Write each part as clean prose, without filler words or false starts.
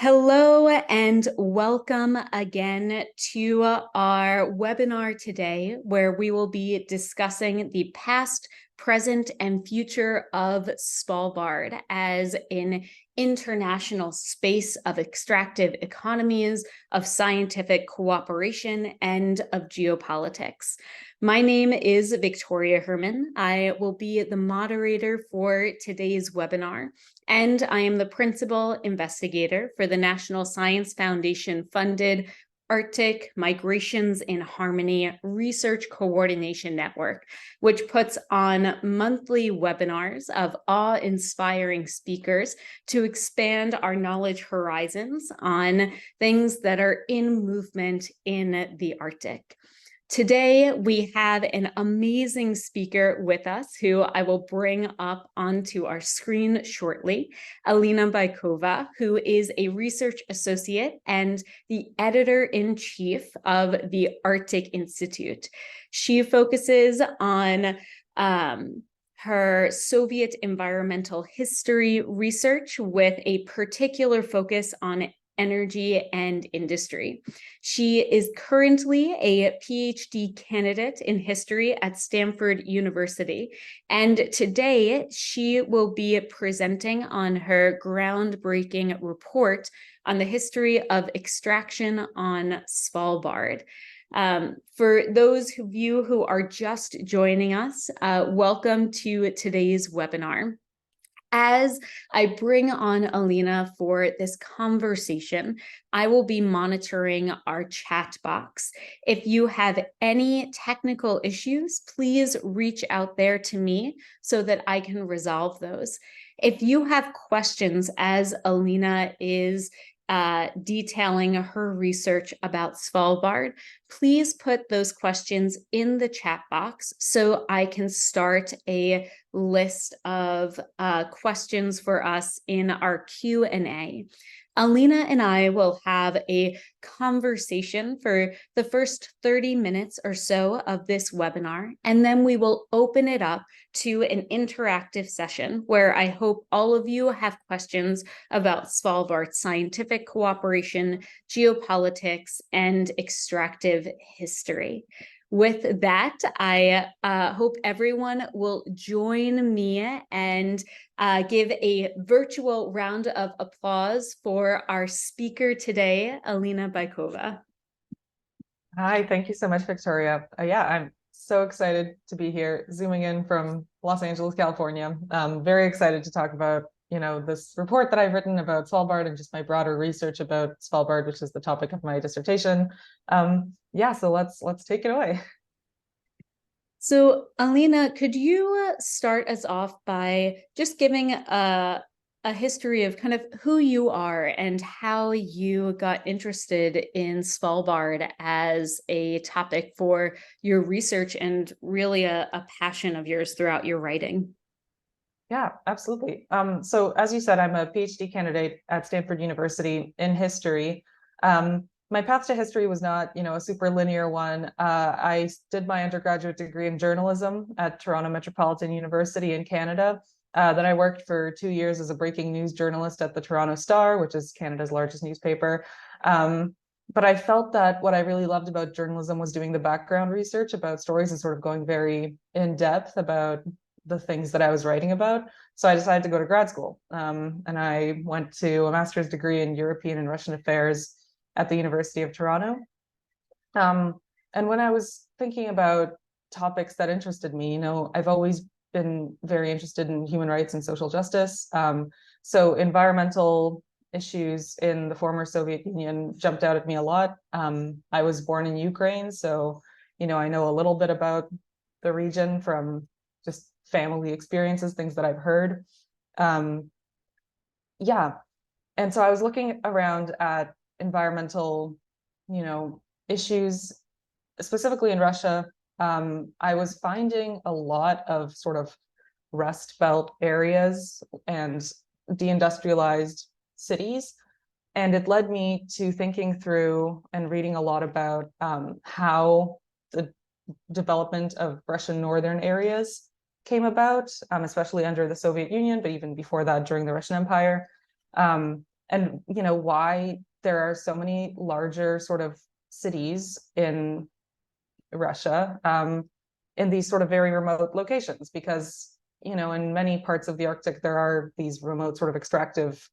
Hello and welcome again to our webinar today, where we will be discussing the past, present, and future of Svalbard as an international space of extractive economies, of scientific cooperation, and of geopolitics. My name is Victoria Herman. I will be the moderator for today's webinar, and I am the principal investigator for the National Science Foundation funded Arctic Migrations in Harmony Research Coordination Network, which puts on monthly webinars of awe-inspiring speakers to expand our knowledge horizons on things that are in movement in the Arctic. Today, we have an amazing speaker with us who I will bring up onto our screen shortly, Alina Bykova, who is a research associate and the editor-in-chief of the Arctic Institute. She focuses on her Soviet environmental history research with a particular focus on energy and industry. She is currently a PhD candidate in history at Stanford University, and today she will be presenting on her groundbreaking report on the history of extraction on Svalbard. For those of you who are just joining us, welcome to today's webinar. As I bring on Alina for this conversation, I will be monitoring our chat box. If you have any technical issues, please reach out there to me so that I can resolve those. If you have questions as Alina is detailing her research about Svalbard, please put those questions in the chat box so I can start a list of questions for us in our Q&A. Alina and I will have a conversation for the first 30 minutes or so of this webinar, and then we will open it up to an interactive session where I hope all of you have questions about Svalbard scientific cooperation, geopolitics, and extractive history. With that, I hope everyone will join me and give a virtual round of applause for our speaker today, Alina Bykova. Hi, thank you so much, Victoria. Yeah, I'm so excited to be here, zooming in from Los Angeles, California. I'm very excited to talk about, this report that I've written about Svalbard and just my broader research about Svalbard, which is the topic of my dissertation. Yeah, so let's take it away. So, Alina, could you start us off by just giving a history of kind of who you are and how you got interested in Svalbard as a topic for your research and really a passion of yours throughout your writing? Yeah, absolutely. So as you said, I'm a PhD candidate at Stanford University in history. My path to history was not, a super linear one. I did my undergraduate degree in journalism at Toronto Metropolitan University in Canada. Then I worked for 2 years as a breaking news journalist at the Toronto Star, which is Canada's largest newspaper. But I felt that what I really loved about journalism was doing the background research about stories and sort of going very in depth about the things that I was writing about. So I decided to go to grad school. And I went to a master's degree in European and Russian affairs at the University of Toronto. And when I was thinking about topics that interested me, I've always been very interested in human rights and social justice. So environmental issues in the former Soviet Union jumped out at me a lot. I was born in Ukraine, so I know a little bit about the region from just family experiences, things that I've heard. Yeah. And so I was looking around at environmental, issues, specifically in Russia. I was finding a lot of sort of Rust Belt areas and deindustrialized cities. And it led me to thinking through and reading a lot about how the development of Russian northern areas came about, especially under the Soviet Union, but even before that, during the Russian Empire. and why there are so many larger sort of cities in Russia, in these sort of very remote locations, because in many parts of the Arctic there are these remote sort of extractive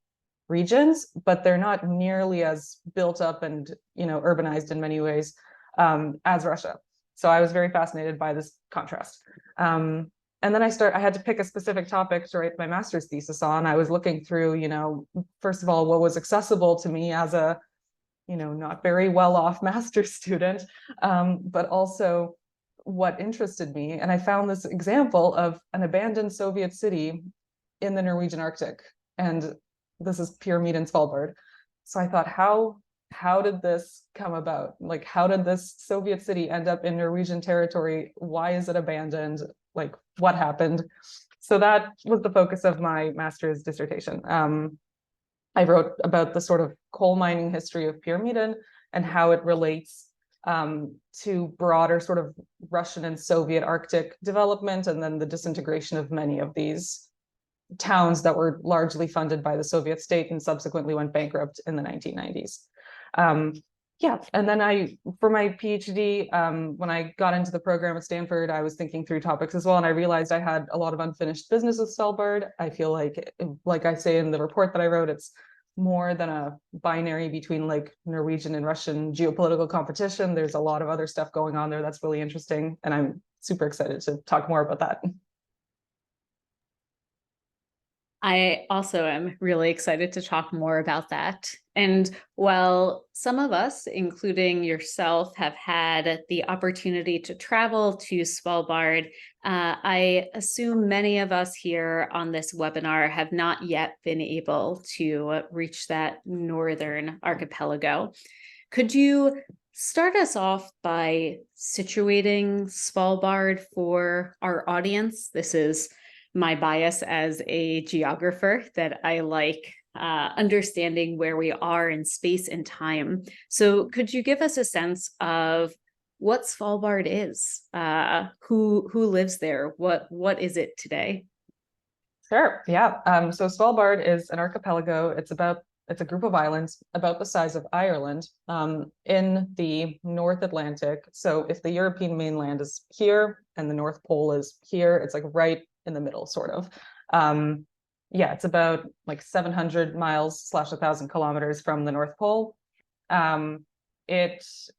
regions, but they're not nearly as built up and urbanized in many ways as Russia. So I was very fascinated by this contrast. And then I had to pick a specific topic to write my master's thesis on. I was looking through, first of all, what was accessible to me as a, not very well-off master's student, but also what interested me. And I found this example of an abandoned Soviet city in the Norwegian Arctic. And this is Pyramid in Svalbard. So I thought, how did this come about? Like, how did this Soviet city end up in Norwegian territory? Why is it abandoned? Like, what happened? So that was the focus of my master's dissertation. I wrote about the sort of coal mining history of Pyramiden and how it relates to broader sort of Russian and Soviet Arctic development, and then the disintegration of many of these towns that were largely funded by the Soviet state and subsequently went bankrupt in the 1990s. Yeah, and then for my PhD, when I got into the program at Stanford, I was thinking through topics as well, and I realized I had a lot of unfinished business with Svalbard. I feel like I say in the report that I wrote, it's more than a binary between like Norwegian and Russian geopolitical competition. There's a lot of other stuff going on there that's really interesting, and I'm super excited to talk more about that. I also am really excited to talk more about that. And while some of us, including yourself, have had the opportunity to travel to Svalbard, I assume many of us here on this webinar have not yet been able to reach that northern archipelago. Could you start us off by situating Svalbard for our audience? This is my bias as a geographer, that I like understanding where we are in space and time. So could you give us a sense of what Svalbard is? Who lives there? What is it today? Sure. Yeah. So Svalbard is an archipelago. It's a group of islands about the size of Ireland, in the North Atlantic. So if the European mainland is here and the North Pole is here, it's like right in the middle, sort of. Yeah, it's about like 700 miles / 1,000 kilometers from the North Pole. It's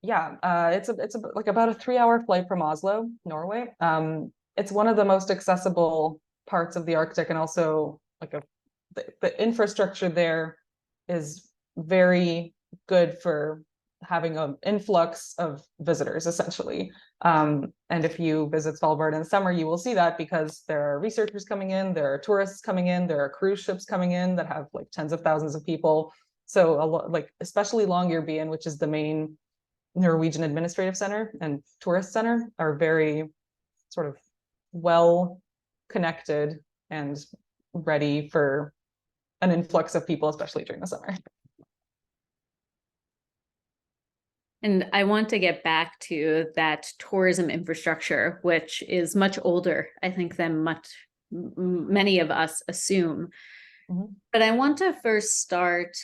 like about a 3-hour flight from Oslo, Norway. It's one of the most accessible parts of the Arctic, and also like the infrastructure there is very good for having an influx of visitors, essentially. And if you visit Svalbard in the summer, you will see that, because there are researchers coming in, there are tourists coming in, there are cruise ships coming in that have like tens of thousands of people. So like especially Longyearbyen, which is the main Norwegian administrative center and tourist center, are very sort of well connected and ready for an influx of people, especially during the summer. And I want to get back to that tourism infrastructure, which is much older, I think, than many of us assume. Mm-hmm. But I want to first start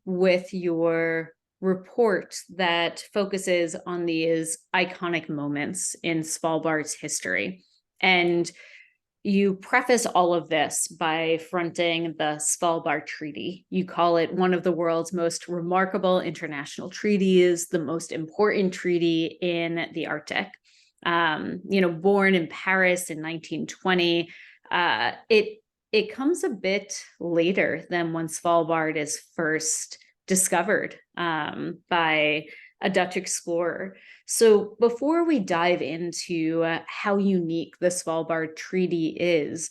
with your report that focuses on these iconic moments in Svalbard's history. And you preface all of this by fronting the Svalbard Treaty. You call it one of the world's most remarkable international treaties, the most important treaty in the Arctic. Born in Paris in 1920, it comes a bit later than when Svalbard is first discovered by a Dutch explorer. So before we dive into how unique the Svalbard Treaty is,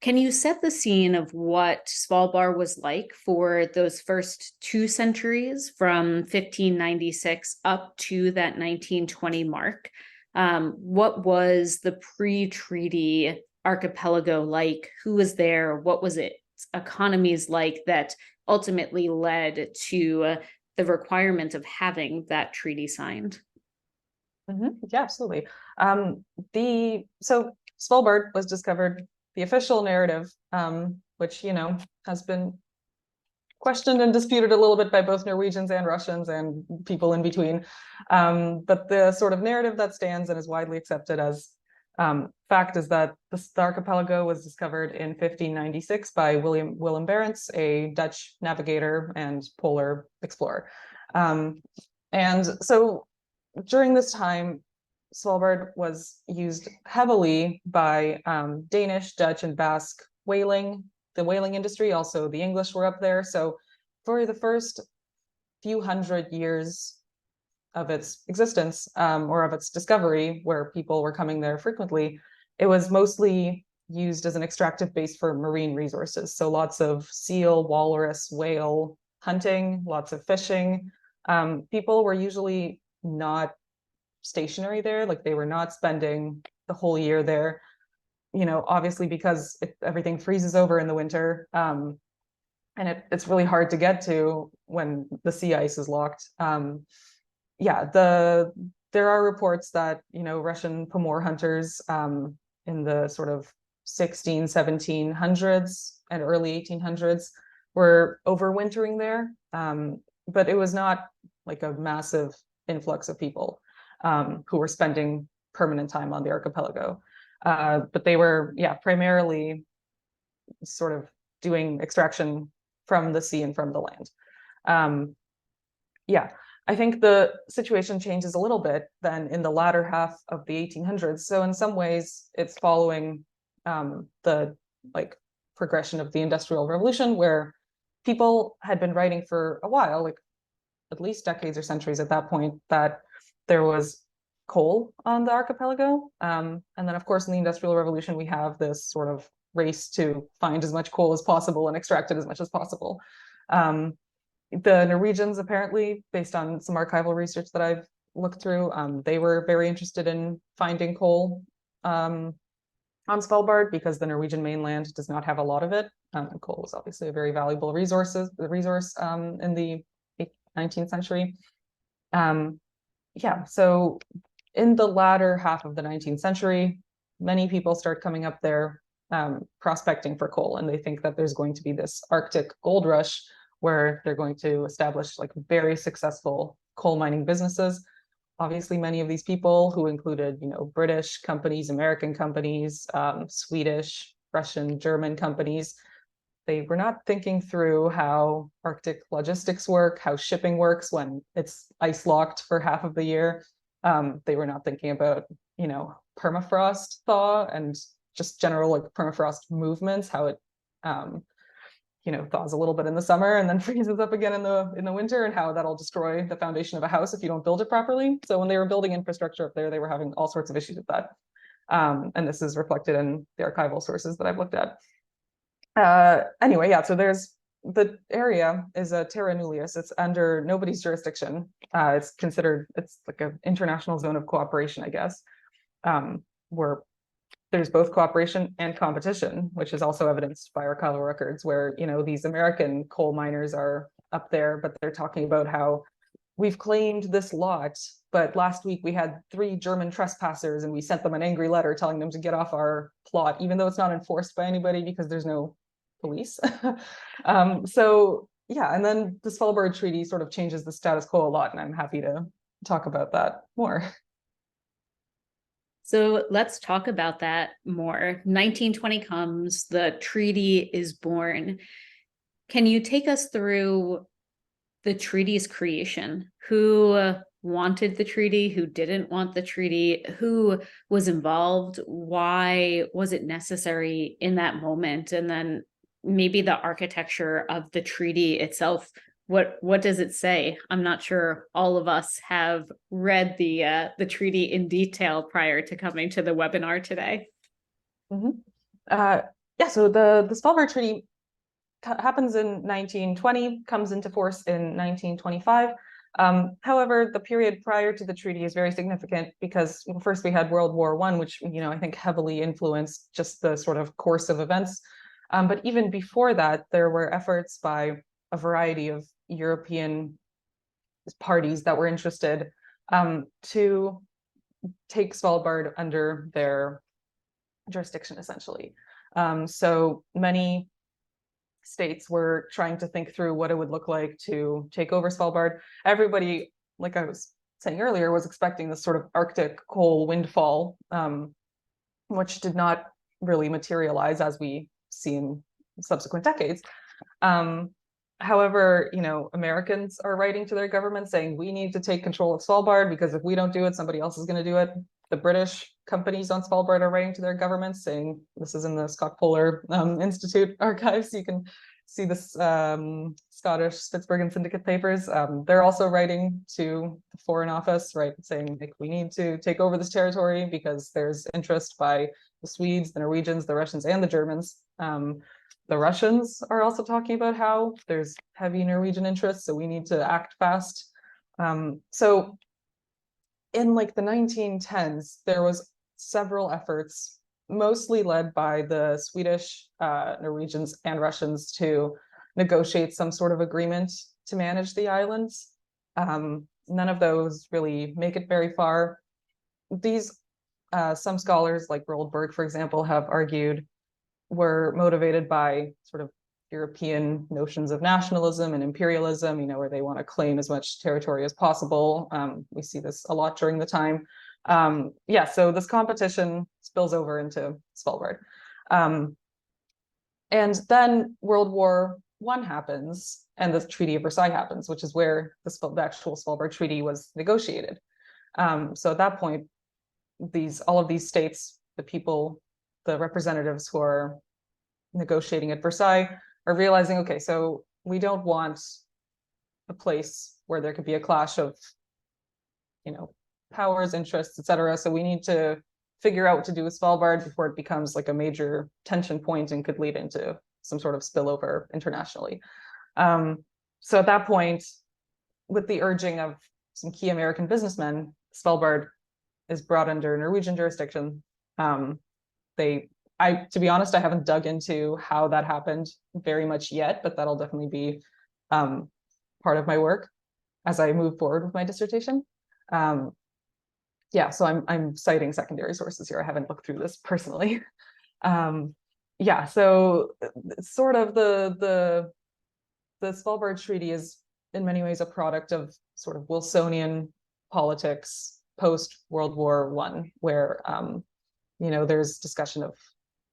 can you set the scene of what Svalbard was like for those first 2 centuries, from 1596 up to that 1920 mark? What was the pre-treaty archipelago like? Who was there? What was its economies like that ultimately led to the requirement of having that treaty signed? Mm-hmm. Yeah, absolutely. So Svalbard was discovered, the official narrative, which has been questioned and disputed a little bit by both Norwegians and Russians and people in between. But the sort of narrative that stands and is widely accepted as fact is that the archipelago was discovered in 1596 by Willem Barents, a Dutch navigator and polar explorer. And so during this time, Svalbard was used heavily by Danish, Dutch, and Basque the whaling industry. Also, the English were up there. So for the first few hundred years of its existence, or of its discovery, where people were coming there frequently, it was mostly used as an extractive base for marine resources. So lots of seal, walrus, whale hunting, lots of fishing. People were usually not stationary there, like they were not spending the whole year there, obviously because everything freezes over in the winter, and it's really hard to get to when the sea ice is locked. There are reports that Russian Pomor hunters in the sort of 1700s and early 1800s were overwintering there, but it was not like a massive influx of people who were spending permanent time on the archipelago. But they were, primarily sort of doing extraction from the sea and from the land. I think the situation changes a little bit then in the latter half of the 1800s. So in some ways, it's following the progression of the Industrial Revolution, where people had been writing for a while, like at least decades or centuries at that point, that there was coal on the archipelago. And then, of course, in the Industrial Revolution, we have this sort of race to find as much coal as possible and extract it as much as possible. The Norwegians, apparently, based on some archival research that I've looked through, they were very interested in finding coal on Svalbard because the Norwegian mainland does not have a lot of it. Coal was obviously a very valuable resource in the 19th century. So in the latter half of the 19th century, many people start coming up there prospecting for coal, and they think that there's going to be this Arctic gold rush where they're going to establish very successful coal mining businesses. Obviously, many of these people, who included British companies, American companies, Swedish, Russian, German companies, they were not thinking through how Arctic logistics work, how shipping works when it's ice locked for half of the year. They were not thinking about, permafrost thaw and just general permafrost movements, how it, thaws a little bit in the summer and then freezes up again in the winter, and how that'll destroy the foundation of a house if you don't build it properly. So when they were building infrastructure up there, they were having all sorts of issues with that. And this is reflected in the archival sources that I've looked at. So there's the area is a terra nullius. It's under nobody's jurisdiction. It's like an international zone of cooperation, I guess, where there's both cooperation and competition, which is also evidenced by archival records, where these American coal miners are up there, but they're talking about how we've claimed this lot, but last week we had 3 German trespassers and we sent them an angry letter telling them to get off our plot, even though it's not enforced by anybody because there's no police. And then the Svalbard Treaty sort of changes the status quo a lot, and I'm happy to talk about that more. So let's talk about that more. 1920 comes, the treaty is born. Can you take us through the treaty's creation? Who wanted the treaty? Who didn't want the treaty? Who was involved? Why was it necessary in that moment? And then maybe the architecture of the treaty itself. What does it say? I'm not sure all of us have read the treaty in detail prior to coming to the webinar today. So the Svalbard Treaty happens in 1920, comes into force in 1925. However, the period prior to the treaty is very significant because first we had World War I, which I think heavily influenced just the sort of course of events. But even before that, there were efforts by a variety of European parties that were interested to take Svalbard under their jurisdiction, essentially. So many states were trying to think through what it would look like to take over Svalbard. Everybody, like I was saying earlier, was expecting this sort of Arctic coal windfall, which did not really materialize as we see in subsequent decades. However, Americans are writing to their government saying we need to take control of Svalbard because if we don't do it, somebody else is going to do it. The British companies on Svalbard are writing to their governments saying, this is in the Scott Polar Institute archives, you can see this Scottish Spitsbergen Syndicate papers. They're also writing to the Foreign Office, right, saying like, we need to take over this territory because there's interest by the Swedes, the Norwegians, the Russians, and the Germans. The Russians are also talking about how there's heavy Norwegian interest, so we need to act fast. So in like the 1910s, there was several efforts, mostly led by the Swedish, Norwegians, and Russians to negotiate some sort of agreement to manage the islands. None of those really make it very far. These, some scholars like Roald Berg, for example, have argued were motivated by sort of European notions of nationalism and imperialism, where they want to claim as much territory as possible. We see this a lot during the time. So this competition spills over into Svalbard. And then World War I happens, and the Treaty of Versailles happens, which is where the actual Svalbard Treaty was negotiated. So at that point, all of these states, the people, the representatives who are negotiating at Versailles are realizing, okay, so we don't want a place where there could be a clash of, powers, interests, etc. So we need to figure out what to do with Svalbard before it becomes like a major tension point and could lead into some sort of spillover internationally. So at that point, with the urging of some key American businessmen, Svalbard is brought under Norwegian jurisdiction. To be honest, I haven't dug into how that happened very much yet, but that'll definitely be part of my work as I move forward with my dissertation. So I'm citing secondary sources here. I haven't looked through this personally. So sort of the Svalbard Treaty is in many ways a product of sort of Wilsonian politics post World War I, where there's discussion of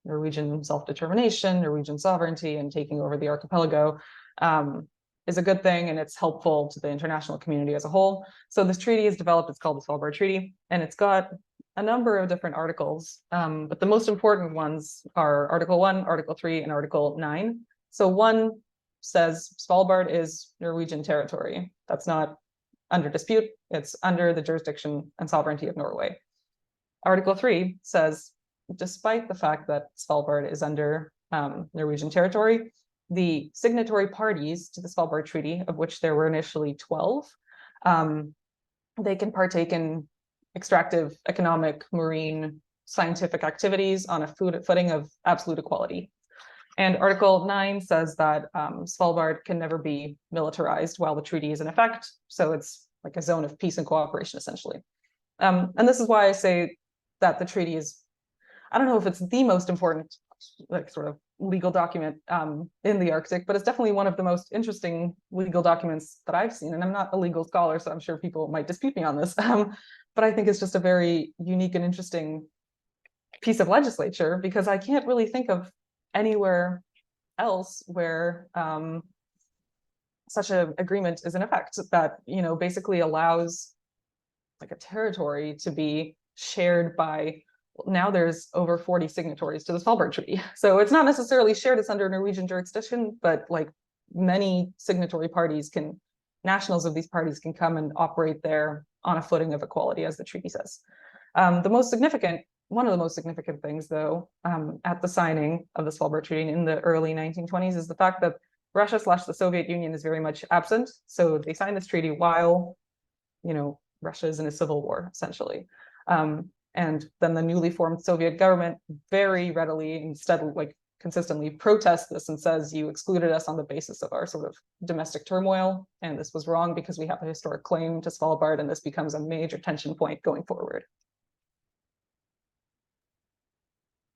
Norwegian self-determination, Norwegian sovereignty, and taking over the archipelago is a good thing, and it's helpful to the international community as a whole. So this treaty is developed, it's called the Svalbard Treaty, and it's got a number of different articles, but the most important ones are Article 1, Article 3, and Article 9. So 1 says Svalbard is Norwegian territory. That's not under dispute, it's under the jurisdiction and sovereignty of Norway. Article 3 says, despite the fact that Svalbard is under Norwegian territory, the signatory parties to the Svalbard Treaty, of which there were initially 12, they can partake in extractive, economic, marine, scientific activities on a footing of absolute equality. And Article 9 says that Svalbard can never be militarized while the treaty is in effect. So it's like a zone of peace and cooperation, essentially. And this is why I say that the treaty is, I don't know if it's the most important, like, sort of legal document in the Arctic, but it's definitely one of the most interesting legal documents that I've seen. And I'm not a legal scholar, so I'm sure people might dispute me on this. But I think it's just a very unique and interesting piece of legislature, because I can't really think of anywhere else where such an agreement is in effect that, basically allows like a territory to be shared by, now there's over 40 signatories to the Svalbard Treaty. So it's not necessarily shared, it's under Norwegian jurisdiction, but like many signatory parties nationals of these parties can come and operate there on a footing of equality, as the treaty says. One of the most significant things, though, at the signing of the Svalbard Treaty in the early 1920s is the fact that Russia/the Soviet Union is very much absent. So they signed this treaty while, Russia is in a civil war, essentially. And then the newly formed Soviet government very readily and consistently protests this and says, you excluded us on the basis of our sort of domestic turmoil. And this was wrong because we have a historic claim to Svalbard, and this becomes a major tension point going forward.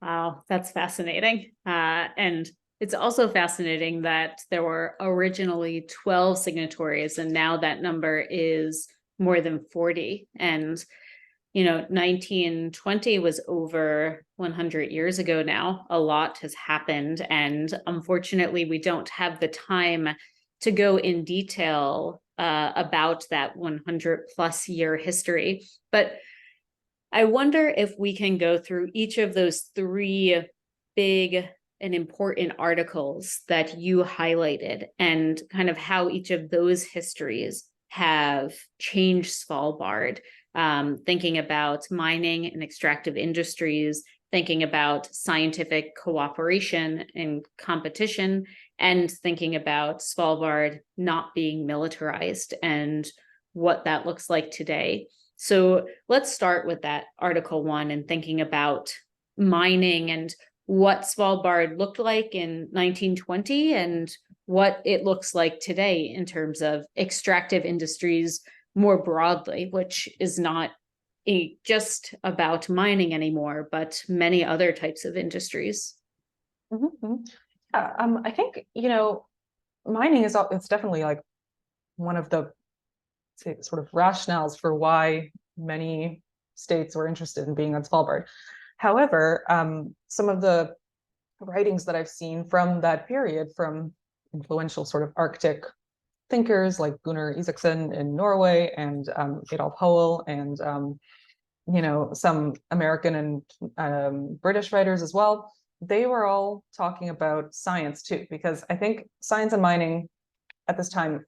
Wow, that's fascinating. And It's also fascinating that there were originally 12 signatories, and now that number is more than 40. And, 1920 was over 100 years ago now. A lot has happened. And unfortunately, we don't have the time to go in detail about that 100 plus year history. But I wonder if we can go through each of those three big and important articles that you highlighted and kind of how each of those histories have changed Svalbard, thinking about mining and extractive industries, thinking about scientific cooperation and competition, and thinking about Svalbard not being militarized and what that looks like today. So let's start with that Article 1 and thinking about mining and what Svalbard looked like in 1920 and what it looks like today in terms of extractive industries more broadly, which is not just about mining anymore, but many other types of industries. Mm-hmm. I think, mining it's definitely like one of the sort of rationales for why many states were interested in being on Svalbard. However, some of the writings that I've seen from that period, from influential sort of Arctic thinkers like Gunnar Isaksson in Norway and Adolf Hoel and some American and British writers as well, they were all talking about science too, because I think science and mining at this time,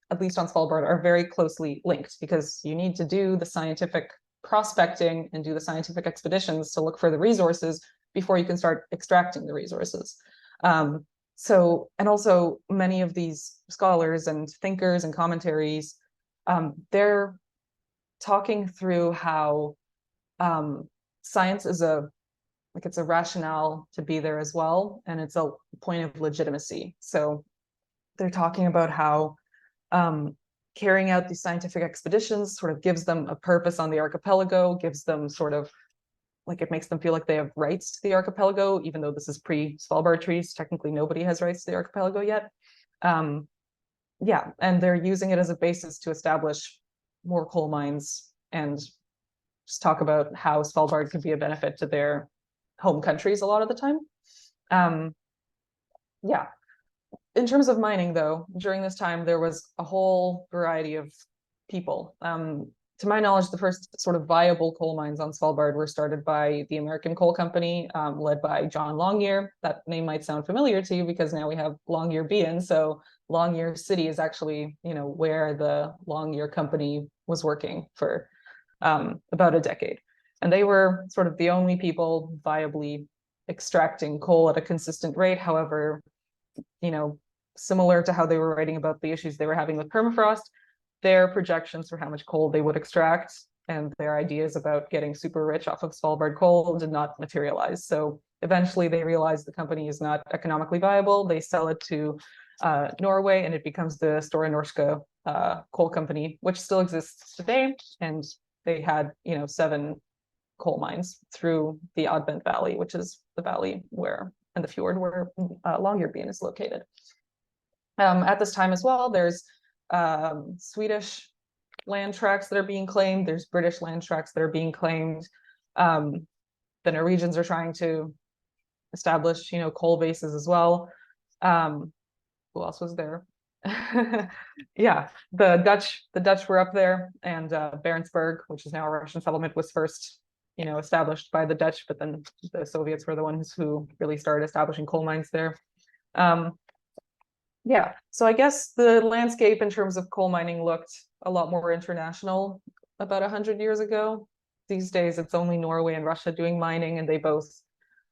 at least on Svalbard, are very closely linked, because you need to do the scientific prospecting and do the scientific expeditions to look for the resources before you can start extracting the resources. And also many of these scholars and thinkers and commentaries, they're talking through how science is it's a rationale to be there as well, and it's a point of legitimacy. So they're talking about how carrying out these scientific expeditions sort of gives them a purpose on the archipelago, gives them sort of it makes them feel like they have rights to the archipelago, even though this is pre-Svalbard treaties. Technically, nobody has rights to the archipelago yet. And they're using it as a basis to establish more coal mines and just talk about how Svalbard could be a benefit to their home countries a lot of the time. In terms of mining, though, during this time, there was a whole variety of people. To my knowledge, the first sort of viable coal mines on Svalbard were started by the American Coal Company, led by John Longyear. That name might sound familiar to you because now we have Longyearbyen. So Longyear City is actually, where the Longyear Company was working for about a decade. And they were sort of the only people viably extracting coal at a consistent rate. However, similar to how they were writing about the issues they were having with permafrost, their projections for how much coal they would extract and their ideas about getting super rich off of Svalbard coal did not materialize. So eventually they realized the company is not economically viable. They sell it to Norway, and it becomes the Store Norske coal company, which still exists today. And they had, 7 coal mines through the Advent Valley, which is the valley and the fjord where Longyearbyen is located. At this time as well, there's Swedish land tracts that are being claimed. There's British land tracts that are being claimed. The Norwegians are trying to establish, coal bases as well. Who else was there? The Dutch were up there, and Barentsburg, which is now a Russian settlement, was first, established by the Dutch, but then the Soviets were the ones who really started establishing coal mines there. So I guess the landscape in terms of coal mining looked a lot more international about 100 years ago. These days, it's only Norway and Russia doing mining, and they both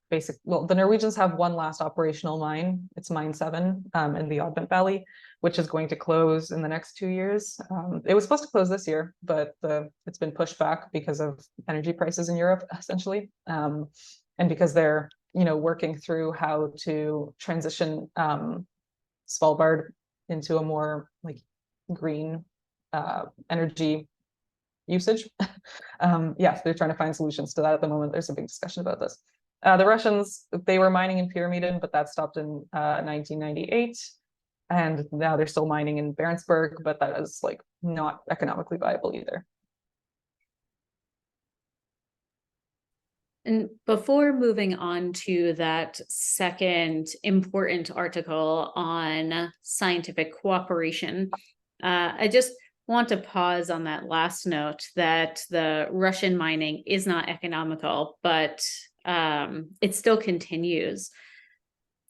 the Norwegians have one last operational mine. It's Mine 7 in the Advent Valley, which is going to close in the next 2 years. It was supposed to close this year, but it's been pushed back because of energy prices in Europe, essentially. And because they're, working through how to transition Svalbard into a more green energy usage. They're trying to find solutions to that at the moment. There's a big discussion about this. The Russians, they were mining in Pyramiden, but that stopped in 1998. And now they're still mining in Barentsburg, but that is like not economically viable either. And before moving on to that second important article on scientific cooperation, I just want to pause on that last note that the Russian mining is not economical, but it still continues.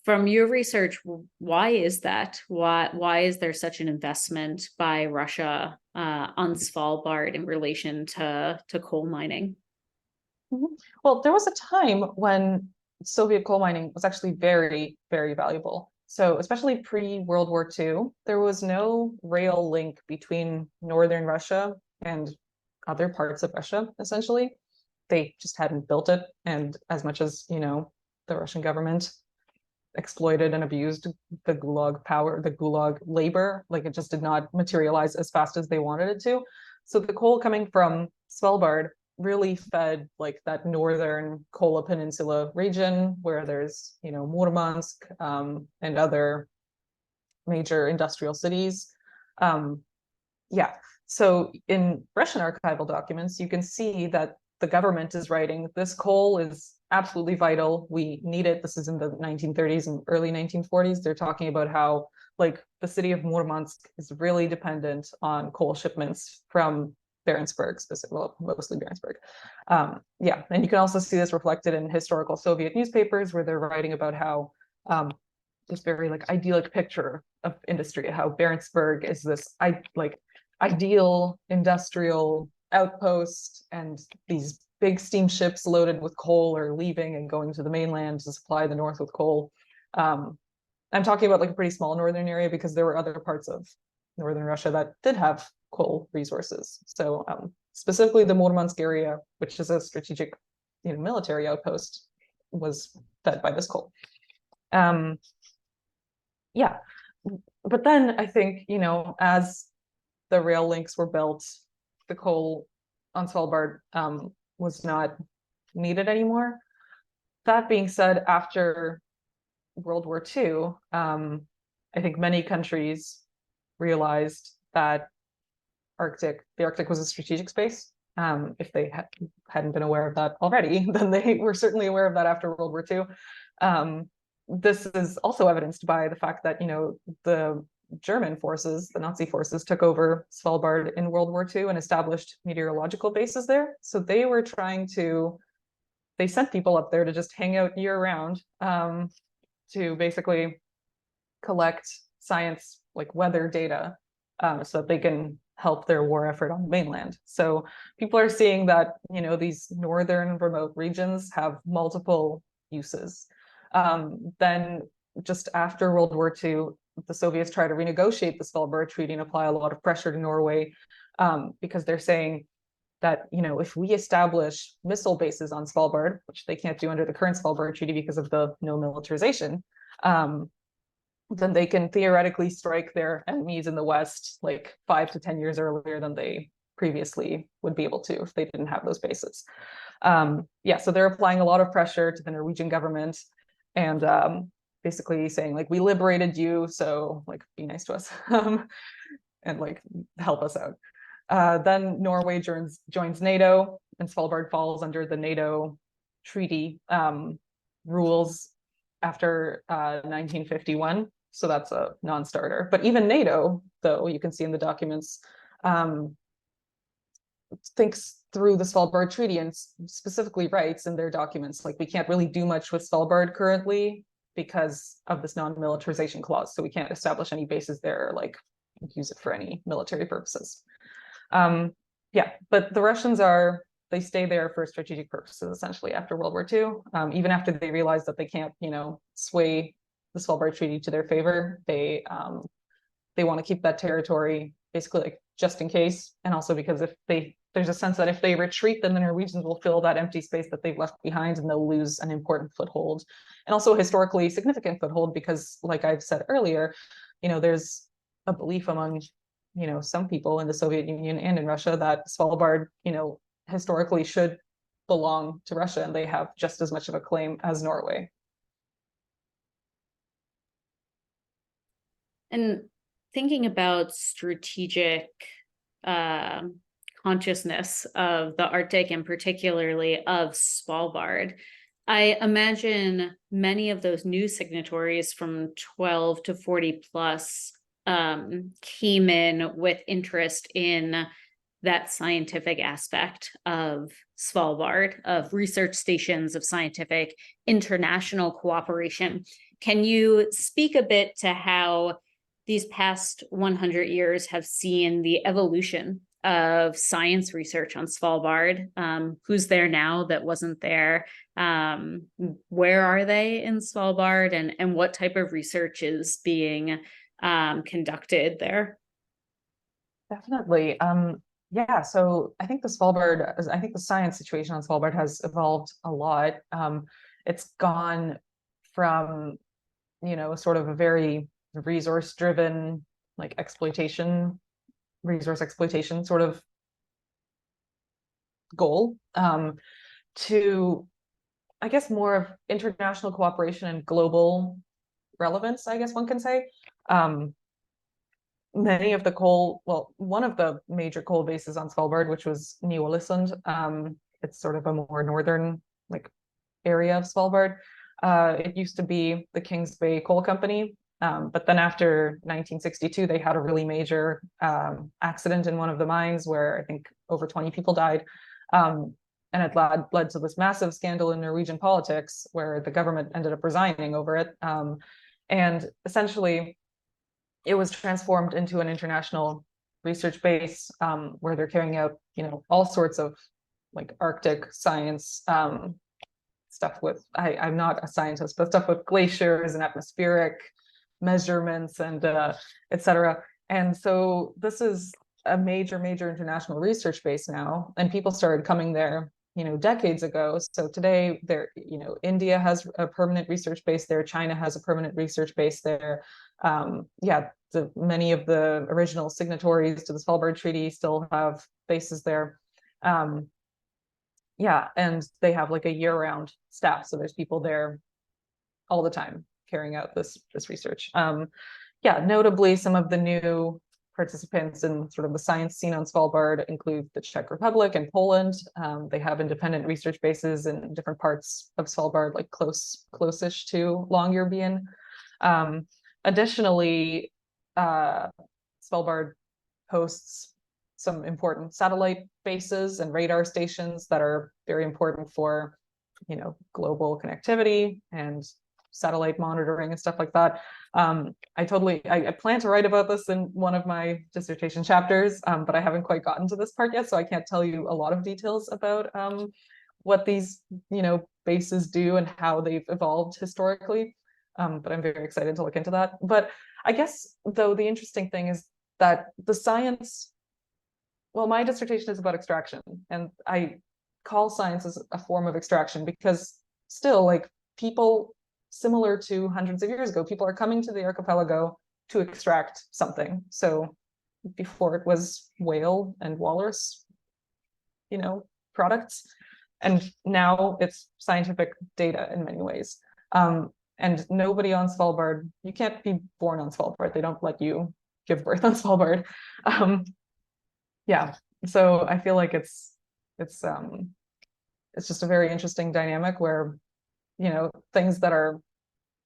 From your research, why is that? Why is there such an investment by Russia on Svalbard in relation to coal mining? Well, there was a time when Soviet coal mining was actually very, very valuable. So, especially pre-World War II, there was no rail link between northern Russia and other parts of Russia, essentially. They just hadn't built it. And as much as, the Russian government exploited and abused the Gulag power, the Gulag labor, like it just did not materialize as fast as they wanted it to. So the coal coming from Svalbard really fed like that northern Kola Peninsula region where there's, Murmansk and other major industrial cities. Yeah, so in Russian archival documents, you can see that the government is writing, this coal is absolutely vital. We need it. This is in the 1930s and early 1940s. They're talking about how like the city of Murmansk is really dependent on coal shipments from Barentsburg, specifically, well, mostly Barentsburg. Yeah, and you can also see this reflected in historical Soviet newspapers where they're writing about how this very like idyllic picture of industry, how Barentsburg is this ideal industrial outpost, and these big steamships loaded with coal are leaving and going to the mainland to supply the north with coal. I'm talking about like a pretty small northern area because there were other parts of northern Russia that did have coal resources. So specifically the Murmansk area, which is a strategic military outpost, was fed by this coal. Yeah, but then I think, as the rail links were built, the coal on Svalbard was not needed anymore. That being said, after World War II, I think many countries realized that the Arctic was a strategic space. If they hadn't been aware of that already, then they were certainly aware of that after World War II. This is also evidenced by the fact that, the German forces, the Nazi forces, took over Svalbard in World War II and established meteorological bases there. So they were they sent people up there to just hang out year round, to basically collect science, like weather data, so that they can help their war effort on the mainland. So people are seeing that, these northern remote regions have multiple uses. Then just after World War II, the Soviets try to renegotiate the Svalbard Treaty and apply a lot of pressure to Norway, because they're saying that, if we establish missile bases on Svalbard, which they can't do under the current Svalbard Treaty because of the no militarization, then they can theoretically strike their enemies in the West like 5 to 10 years earlier than they previously would be able to if they didn't have those bases. Yeah, so they're applying a lot of pressure to the Norwegian government and basically saying like, we liberated you, so like be nice to us and like help us out. Then Norway joins NATO, and Svalbard falls under the NATO treaty rules after 1951. So that's a non-starter. But even NATO, though, you can see in the documents, thinks through the Svalbard Treaty and specifically writes in their documents, like, we can't really do much with Svalbard currently because of this non-militarization clause. So we can't establish any bases there, like use it for any military purposes. Yeah, but the Russians they stay there for strategic purposes, essentially, after World War II. Even after they realize that they can't, sway the Svalbard Treaty to their favor, they want to keep that territory basically like just in case, and also because there's a sense that if they retreat, then the Norwegians will fill that empty space that they've left behind, and they'll lose an important foothold, and also a historically significant foothold, because, like I've said earlier, there's a belief among some people in the Soviet Union and in Russia that Svalbard, historically should belong to Russia, and they have just as much of a claim as Norway. And thinking about strategic consciousness of the Arctic and particularly of Svalbard, I imagine many of those new signatories from 12 to 40 plus came in with interest in that scientific aspect of Svalbard, of research stations, of scientific international cooperation. Can you speak a bit to how these past 100 years have seen the evolution of science research on Svalbard? Who's there now that wasn't there? Where are they in Svalbard, and what type of research is being conducted there? Definitely. Yeah, so I think the science situation on Svalbard has evolved a lot. It's gone from, sort of a very resource-driven, like resource exploitation sort of goal, to, I guess, more of international cooperation and global relevance, I guess one can say. Many of the one of the major coal bases on Svalbard, which was Ny-Ålesund, it's sort of a more northern area of Svalbard. It used to be the Kings Bay Coal Company, but then after 1962, they had a really major accident in one of the mines where I think over 20 people died. And it led to this massive scandal in Norwegian politics where the government ended up resigning over it. And essentially, it was transformed into an international research base where they're carrying out, all sorts of Arctic science stuff with, I'm not a scientist, but stuff with glaciers and atmospheric measurements and et cetera. And so this is a major international research base now, and people started coming there, decades ago. So today there, India has a permanent research base there. China has a permanent research base there. Many of the original signatories to the Svalbard Treaty still have bases there. And they have a year-round staff, so there's people there all the time carrying out this research. Notably, some of the new participants in sort of the science scene on Svalbard include the Czech Republic and Poland. They have independent research bases in different parts of Svalbard, close-ish to Longyearbyen. Additionally, Svalbard hosts some important satellite bases and radar stations that are very important for, global connectivity and satellite monitoring and stuff like that. I plan to write about this in one of my dissertation chapters, but I haven't quite gotten to this part yet, so I can't tell you a lot of details about what these, bases do and how they've evolved historically. But I'm very excited to look into that. But I guess, though, the interesting thing is that the science, my dissertation is about extraction, and I call science as a form of extraction because still, people, similar to hundreds of years ago, people are coming to the archipelago to extract something. So before it was whale and walrus, products, and now it's scientific data in many ways. And nobody on Svalbard, you can't be born on Svalbard. They don't let you give birth on Svalbard. So I feel like it's just a very interesting dynamic where, things that are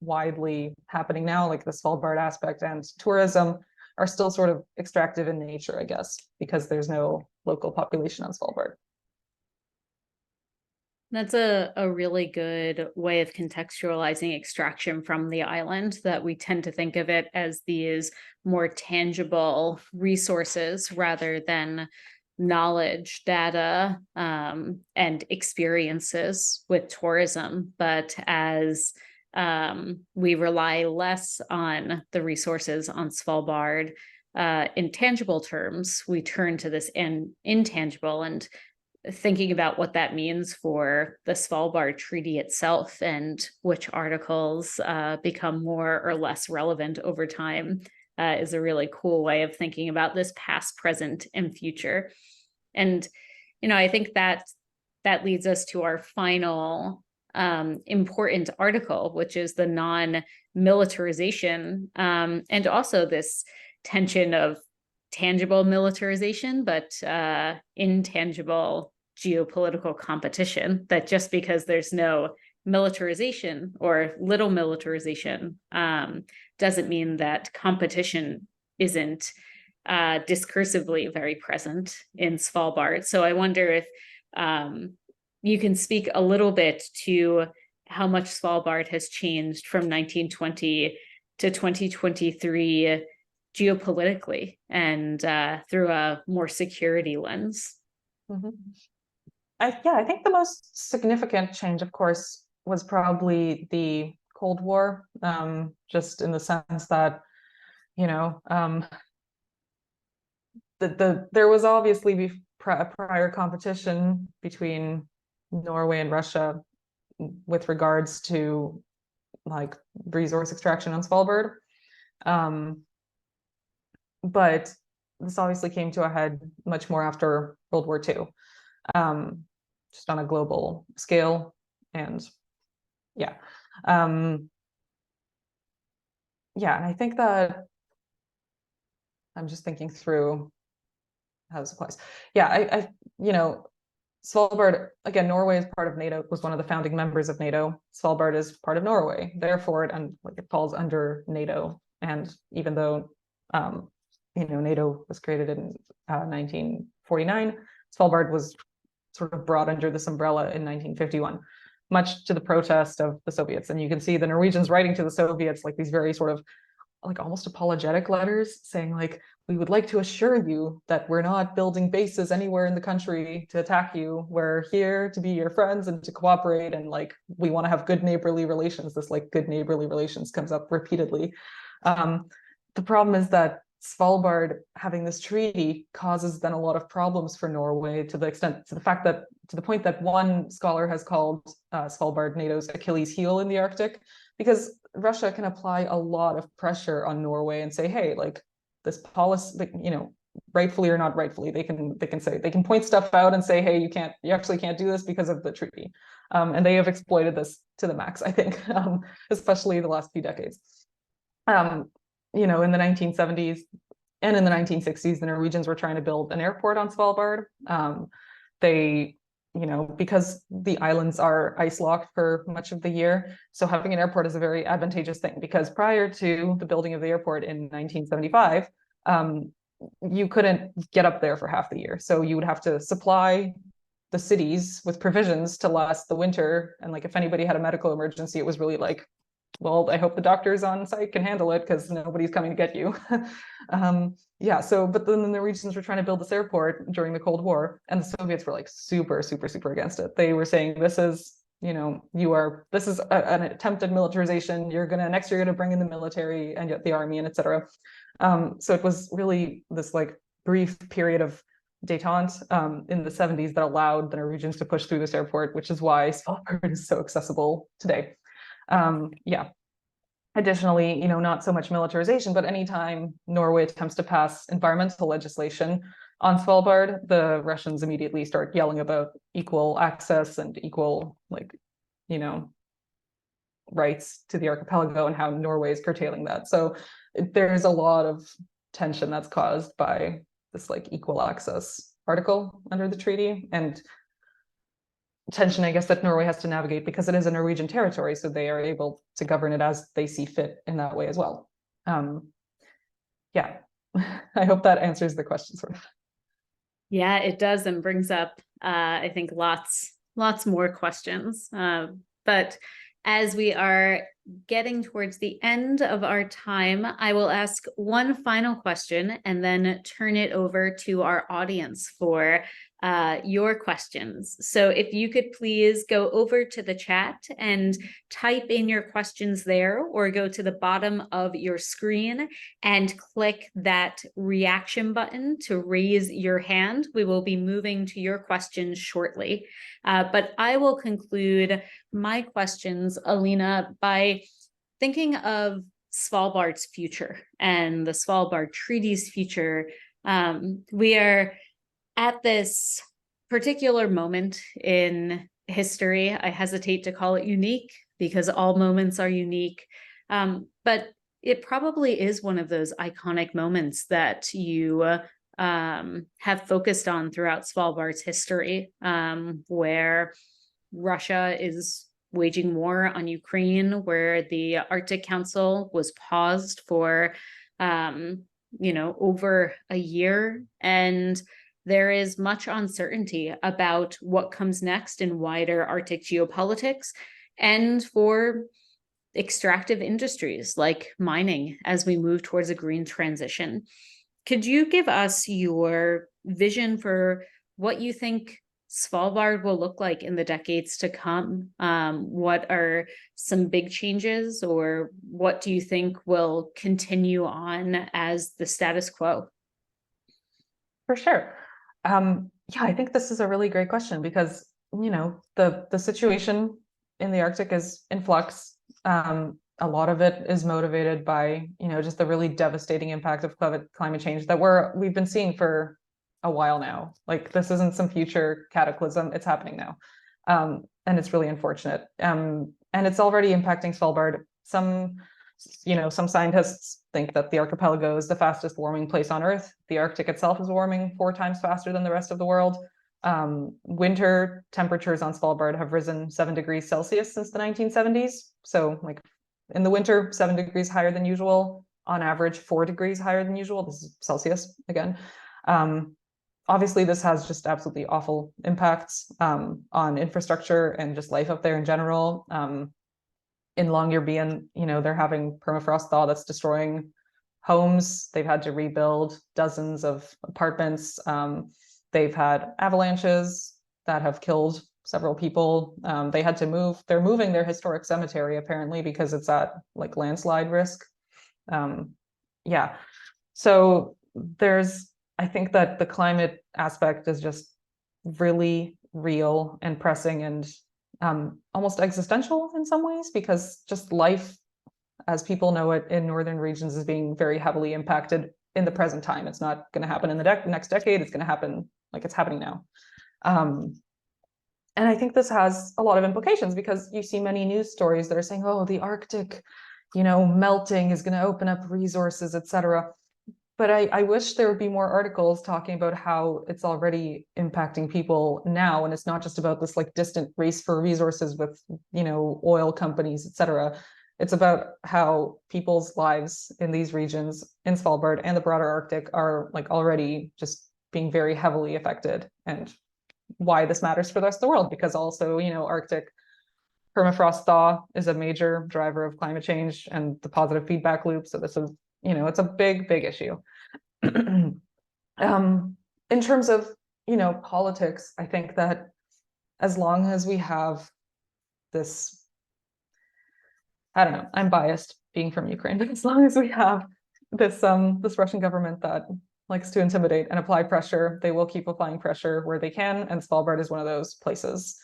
widely happening now, like the Svalbard aspect and tourism, are still sort of extractive in nature, I guess, because there's no local population on Svalbard. That's a really good way of contextualizing extraction from the island, that we tend to think of it as these more tangible resources rather than knowledge, data, and experiences with tourism. But as we rely less on the resources on Svalbard in tangible terms, we turn to this intangible, and thinking about what that means for the Svalbard Treaty itself and which articles become more or less relevant over time is a really cool way of thinking about this past, present, and future. And, I think that that leads us to our final important article, which is the non-militarization, and also this tension of tangible militarization, but intangible geopolitical competition, that just because there's no militarization or little militarization doesn't mean that competition isn't discursively very present in Svalbard. So I wonder if you can speak a little bit to how much Svalbard has changed from 1920 to 2023 geopolitically and through a more security lens. Mm-hmm. I think the most significant change, of course, was probably the Cold War, just in the sense that, there was obviously prior competition between Norway and Russia with regards to like resource extraction on Svalbard. But this obviously came to a head much more after World War II, just on a global scale. And and I think that I'm just thinking through how this applies. Svalbard, again, Norway is part of NATO, was one of the founding members of NATO. Svalbard is part of Norway, therefore it falls under NATO. And even though NATO was created in 1949, Svalbard was sort of brought under this umbrella in 1951, much to the protest of the Soviets. And you can see the Norwegians writing to the Soviets like these very sort of like almost apologetic letters saying like, we would like to assure you that we're not building bases anywhere in the country to attack you. We're here to be your friends and to cooperate, and like we want to have good neighborly relations. This like good neighborly relations comes up repeatedly. The problem is that Svalbard having this treaty causes then a lot of problems for Norway, to the point that one scholar has called Svalbard NATO's Achilles heel in the Arctic, because Russia can apply a lot of pressure on Norway and say, hey, like this policy, rightfully or not rightfully, they can point stuff out and say, hey, you actually can't do this because of the treaty. And they have exploited this to the max, I think, especially the last few decades. In the 1970s and in the 1960s, the Norwegians were trying to build an airport on Svalbard. Because the islands are ice locked for much of the year. So having an airport is a very advantageous thing, because prior to the building of the airport in 1975, you couldn't get up there for half the year. So you would have to supply the cities with provisions to last the winter. And like if anybody had a medical emergency, it was really like, well, I hope the doctors on site can handle it because nobody's coming to get you. But then the Norwegians were trying to build this airport during the Cold War, and the Soviets were like super, super, super against it. They were saying, this is an attempted militarization. Next you're gonna bring in the military and the army and etc. So it was really this like brief period of détente in the 70s that allowed the Norwegians to push through this airport, which is why Svalbard is so accessible today. Additionally, not so much militarization, but anytime Norway attempts to pass environmental legislation on Svalbard, the Russians immediately start yelling about equal access and equal, rights to the archipelago and how Norway is curtailing that. So there's a lot of tension that's caused by this like equal access article under the treaty, and tension, I guess, that Norway has to navigate because it is a Norwegian territory, so they are able to govern it as they see fit in that way as well. I hope that answers the question sort of. Yeah, it does, and brings up, I think, lots more questions. But as we are getting towards the end of our time, I will ask one final question and then turn it over to our audience for your questions. So if you could please go over to the chat and type in your questions there, or go to the bottom of your screen and click that reaction button to raise your hand. We will be moving to your questions shortly. But I will conclude my questions, Alina, by thinking of Svalbard's future and the Svalbard Treaty's future. We are at this particular moment in history. I hesitate to call it unique because all moments are unique. But it probably is one of those iconic moments that you have focused on throughout Svalbard's history, where Russia is waging war on Ukraine, where the Arctic Council was paused for, over a year. And there is much uncertainty about what comes next in wider Arctic geopolitics and for extractive industries like mining as we move towards a green transition. Could you give us your vision for what you think Svalbard will look like in the decades to come? What are some big changes, or what do you think will continue on as the status quo? For sure. Yeah, I think this is a really great question because, the situation in the Arctic is in flux. A lot of it is motivated by, just the really devastating impact of climate change that we've been seeing for a while now. Like, this isn't some future cataclysm, it's happening now. And it's really unfortunate. And it's already impacting Svalbard. Some scientists think that the archipelago is the fastest warming place on Earth. The Arctic itself is warming 4 times faster than the rest of the world. Winter temperatures on Svalbard have risen 7 degrees Celsius since the 1970s. So, like, in the winter, 7 degrees higher than usual, on average 4 degrees higher than usual. This is Celsius again. Obviously, this has just absolutely awful impacts on infrastructure and just life up there in general. In Longyearbyen, they're having permafrost thaw that's destroying homes. They've had to rebuild dozens of apartments. They've had avalanches that have killed several people. They had to move. They're moving their historic cemetery apparently because it's at like landslide risk. Yeah. So I think that the climate aspect is just really real and pressing and almost existential in some ways, because just life as people know it in northern regions is being very heavily impacted in the present time. It's not going to happen in the next decade. It's going to happen like it's happening now. And I think this has a lot of implications because you see many news stories that are saying, oh, the Arctic, melting is going to open up resources, etc. But I wish there would be more articles talking about how it's already impacting people now. And it's not just about this like distant race for resources with, oil companies, etc. It's about how people's lives in these regions in Svalbard and the broader Arctic are like already just being very heavily affected, and why this matters for the rest of the world. Because also, Arctic permafrost thaw is a major driver of climate change and the positive feedback loop. So this is, it's a big, big issue. In terms of, politics, I think that as long as we have this, I don't know, I'm biased being from Ukraine, but as long as we have this Russian government that likes to intimidate and apply pressure, they will keep applying pressure where they can, and Svalbard is one of those places.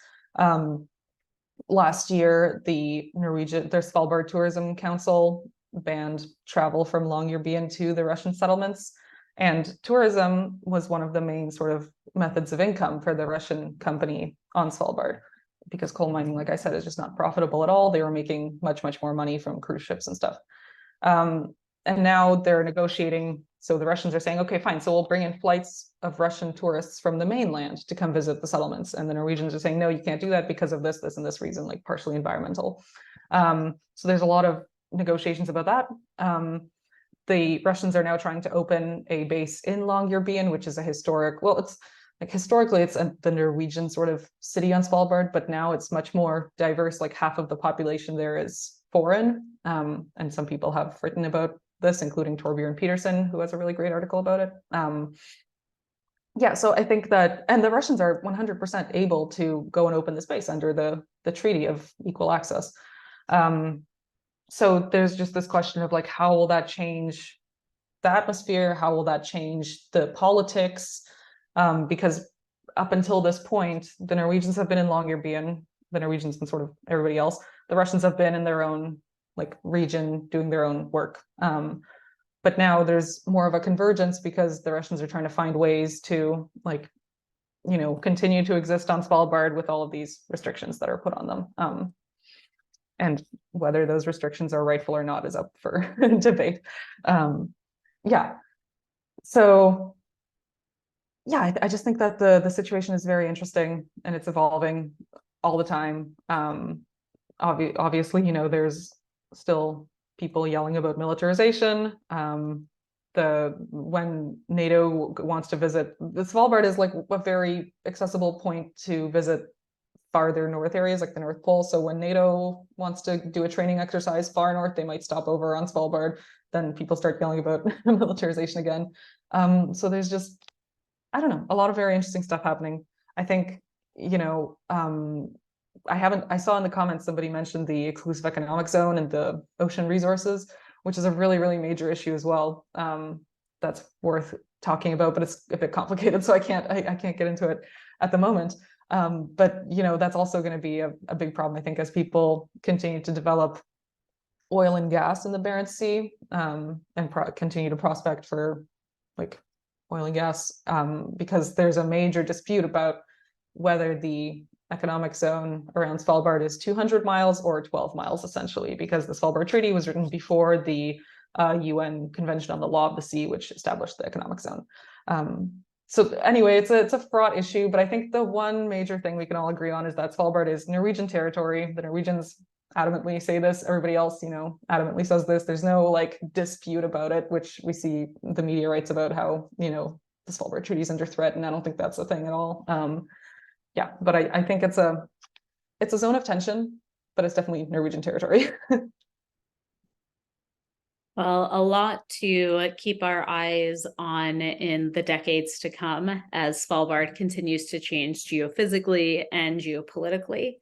Last year, their Svalbard Tourism Council banned travel from Longyearbyen to the Russian settlements. And tourism was one of the main sort of methods of income for the Russian company on Svalbard, because coal mining, like I said, is just not profitable at all. They were making much, much more money from cruise ships and stuff. And now they're negotiating. So the Russians are saying, okay, fine. So we'll bring in flights of Russian tourists from the mainland to come visit the settlements. And the Norwegians are saying, no, you can't do that because of this, this, and this reason, like partially environmental. So there's a lot of negotiations about that. The Russians are now trying to open a base in Longyearbyen, which is a historic, well, it's like historically it's the Norwegian sort of city on Svalbard, but now it's much more diverse. Like half of the population there is foreign. And some people have written about this, including Torbjørn Peterson, who has a really great article about it. Yeah, so I think that, and the Russians are 100% able to go and open the space under the Treaty of Equal Access. So there's just this question of like, how will that change the atmosphere? How will that change the politics? Because up until this point, the Norwegians have been in Longyearbyen, the Norwegians and sort of everybody else. The Russians have been in their own like region doing their own work. But now there's more of a convergence because the Russians are trying to find ways to like continue to exist on Svalbard with all of these restrictions that are put on them. And whether those restrictions are rightful or not is up for debate. Yeah. So yeah, I just think that the situation is very interesting and it's evolving all the time. Obviously, there's still people yelling about militarization. When NATO wants to visit, the Svalbard is like a very accessible point to visit farther north areas like the North Pole. So when NATO wants to do a training exercise far north, they might stop over on Svalbard. Then people start yelling about militarization again. So there's just, I don't know, a lot of very interesting stuff happening. I think, I saw in the comments somebody mentioned the exclusive economic zone and the ocean resources, which is a really, really major issue as well. That's worth talking about, but it's a bit complicated, so I can't get into it at the moment. But that's also going to be a big problem, I think, as people continue to develop oil and gas in the Barents Sea, and continue to prospect for like oil and gas, because there's a major dispute about whether the economic zone around Svalbard is 200 miles or 12 miles, essentially, because the Svalbard Treaty was written before the UN Convention on the Law of the Sea, which established the economic zone. So anyway, it's a fraught issue, but I think the one major thing we can all agree on is that Svalbard is Norwegian territory. The Norwegians adamantly say this. Everybody else, adamantly says this. There's no like dispute about it, which we see the media writes about how, the Svalbard Treaty is under threat, and I don't think that's a thing at all. Yeah, but I think it's a zone of tension, but it's definitely Norwegian territory. Well, a lot to keep our eyes on in the decades to come as Svalbard continues to change geophysically and geopolitically.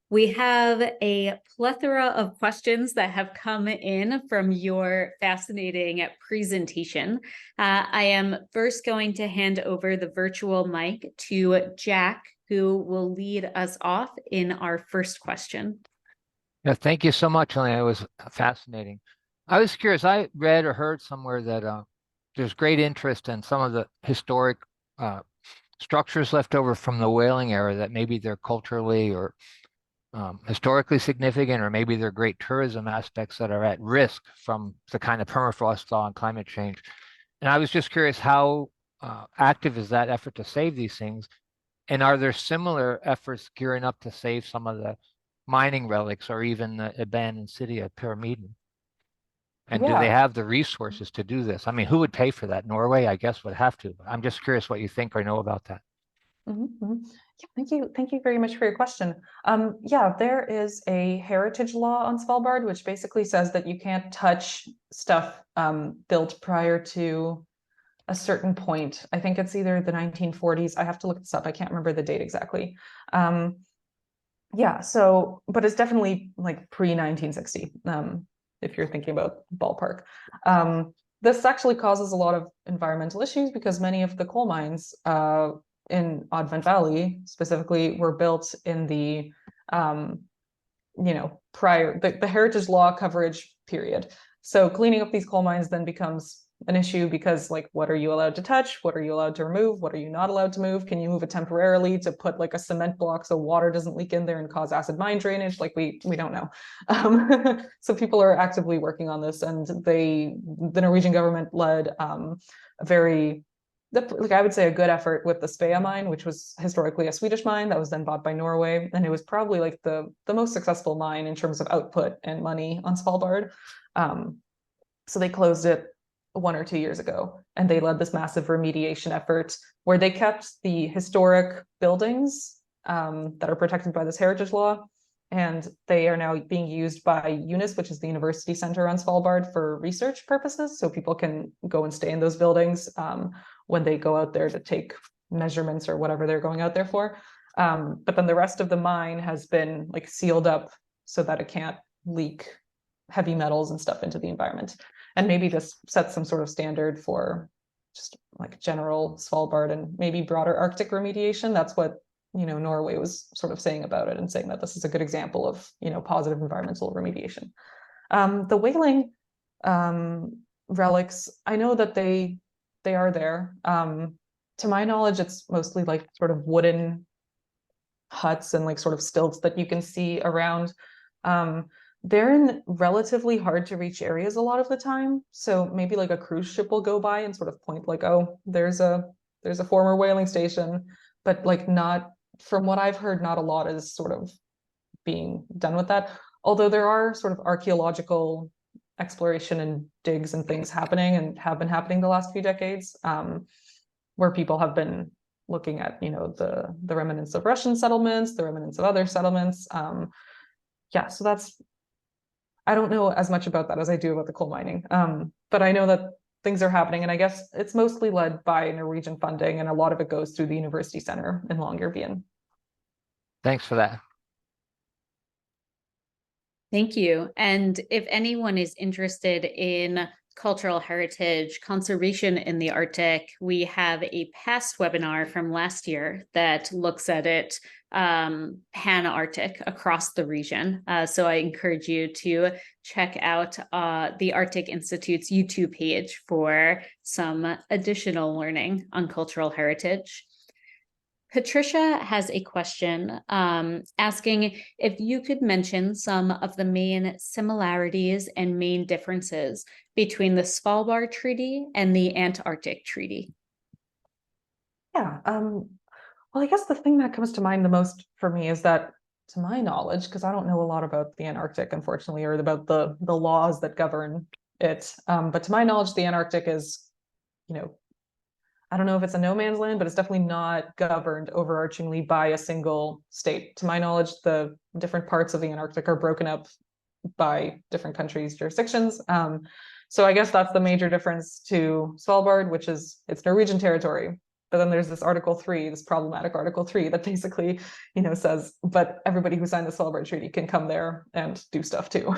We have a plethora of questions that have come in from your fascinating presentation. I am first going to hand over the virtual mic to Jack, who will lead us off in our first question. Yeah, thank you so much, Alina. It was fascinating. I was curious. I read or heard somewhere that there's great interest in some of the historic structures left over from the whaling era that maybe they're culturally or historically significant, or maybe they're great tourism aspects that are at risk from the kind of permafrost thaw and climate change. And I was just curious, how active is that effort to save these things? And are there similar efforts gearing up to save some of the mining relics or even the abandoned city of Pyramiden? And do they have the resources to do this? I mean, who would pay for that? Norway, I guess, would have to. I'm just curious what you think or know about that. Yeah, thank you very much for your question. Yeah, there is a heritage law on Svalbard, which basically says that you can't touch stuff built prior to a certain point. I think it's either the 1940s. I have to look this up. I can't remember the date exactly. Yeah, so, but it's definitely like pre-1960, if you're thinking about ballpark. This actually causes a lot of environmental issues because many of the coal mines in Advent Valley specifically were built in the prior the heritage law coverage period. So cleaning up these coal mines then becomes an issue because, like, what are you allowed to touch? What are you allowed to remove? What are you not allowed to move? Can you move it temporarily to put like a cement block so water doesn't leak in there and cause acid mine drainage? Like we don't know. So people are actively working on this, and the Norwegian government led a very, like, I would say, a good effort with the Svea mine, which was historically a Swedish mine that was then bought by Norway, and it was probably like the most successful mine in terms of output and money on Svalbard. So they closed it 1 or 2 years ago, and they led this massive remediation effort where they kept the historic buildings that are protected by this heritage law, and they are now being used by UNIS, which is the university center on Svalbard, for research purposes. So people can go and stay in those buildings when they go out there to take measurements or whatever they're going out there for. But then the rest of the mine has been like sealed up so that it can't leak heavy metals and stuff into the environment. And maybe this sets some sort of standard for just like general Svalbard and maybe broader Arctic remediation. That's what, Norway was sort of saying about it, and saying that this is a good example of, positive environmental remediation. The whaling relics, I know that they are there. to my knowledge, it's mostly like sort of wooden huts and like sort of stilts that you can see around. They're in relatively hard to reach areas a lot of the time. So maybe like a cruise ship will go by and sort of point like, oh, there's a former whaling station, but like not, from what I've heard, not a lot is sort of being done with that. Although there are sort of archaeological exploration and digs and things happening and have been happening the last few decades, where people have been looking at, you know, the remnants of Russian settlements, the remnants of other settlements. Yeah, so that's, I don't know as much about that as I do about the coal mining, but I know that things are happening, and I guess it's mostly led by Norwegian funding, and a lot of it goes through the University Center in Longyearbyen. Thanks for that. Thank you. And if anyone is interested in cultural heritage conservation in the Arctic, we have a past webinar from last year that looks at it pan-Arctic across the region. So I encourage you to check out the Arctic Institute's YouTube page for some additional learning on cultural heritage. Patricia has a question asking if you could mention some of the main similarities and main differences between the Svalbard Treaty and the Antarctic Treaty. Yeah, well, I guess the thing that comes to mind the most for me is that, to my knowledge, because I don't know a lot about the Antarctic, unfortunately, or about the laws that govern it, but to my knowledge, the Antarctic is, you know, I don't know if it's a no man's land, but it's definitely not governed overarchingly by a single state. To my knowledge, the different parts of the Antarctic are broken up by different countries' jurisdictions. So I guess that's the major difference to Svalbard, which is it's Norwegian territory. But then there's this Article 3, this problematic Article 3 that basically, you know, says, but everybody who signed the Svalbard Treaty can come there and do stuff too.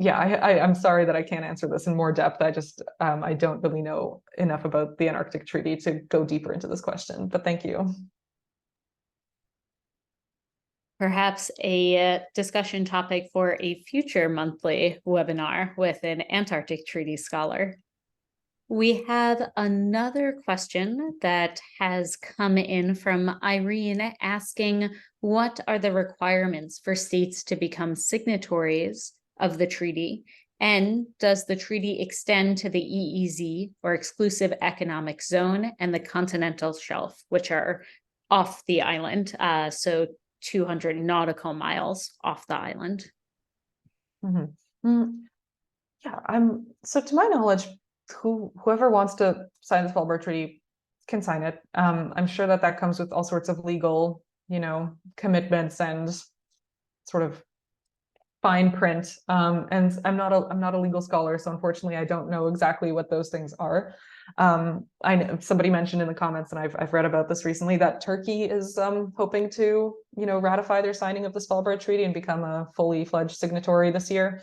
Yeah, I'm sorry that I can't answer this in more depth. I just, I don't really know enough about the Antarctic Treaty to go deeper into this question, but thank you. Perhaps a discussion topic for a future monthly webinar with an Antarctic Treaty scholar. We have another question that has come in from Irene asking, what are the requirements for states to become signatories of the treaty? And does the treaty extend to the EEZ, or Exclusive Economic Zone, and the continental shelf, which are off the island, so 200 nautical miles off the island? Yeah, so to my knowledge, whoever wants to sign the Svalbard Treaty can sign it. I'm sure that comes with all sorts of legal, you know, commitments and sort of fine print. And I'm not a legal scholar, so unfortunately I don't know exactly what those things are. I know somebody mentioned in the comments, and I've read about this recently, that Turkey is hoping to, you know, ratify their signing of the Svalbard Treaty and become a fully fledged signatory this year.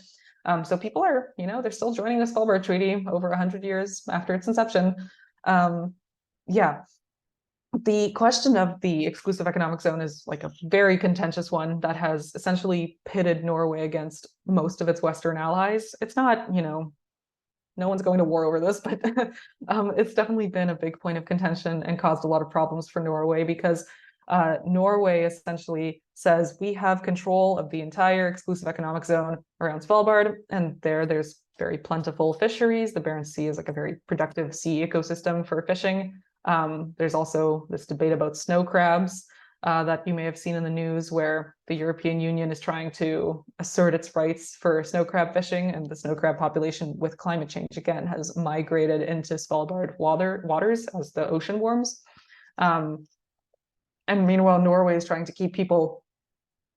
So people are, you know, they're still joining the Svalbard Treaty over 100 years after its inception. Yeah. The question of the exclusive economic zone is like a very contentious one that has essentially pitted Norway against most of its Western allies. It's not, you know, no one's going to war over this, but it's definitely been a big point of contention and caused a lot of problems for Norway, because Norway essentially says we have control of the entire exclusive economic zone around Svalbard, and there's very plentiful fisheries. The Barents Sea is like a very productive sea ecosystem for fishing. There's also this debate about snow crabs that you may have seen in the news, where the European Union is trying to assert its rights for snow crab fishing, and the snow crab population with climate change again has migrated into Svalbard waters as the ocean warms. And meanwhile, Norway is trying to keep people